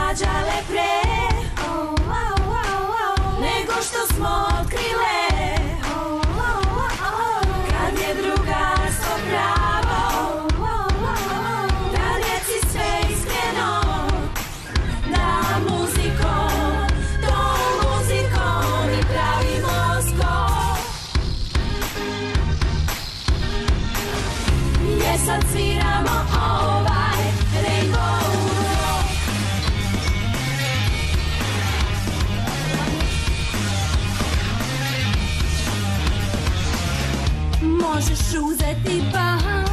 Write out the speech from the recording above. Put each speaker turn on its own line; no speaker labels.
svađale pre nego što smo otkrile kad je drugarstvo pravo, da reci sve iskreno, da muzikom, tom muzikom mi pravimo skok. Jer sad sviramo ovaj Rainbow Rock. Možeš uzeti baham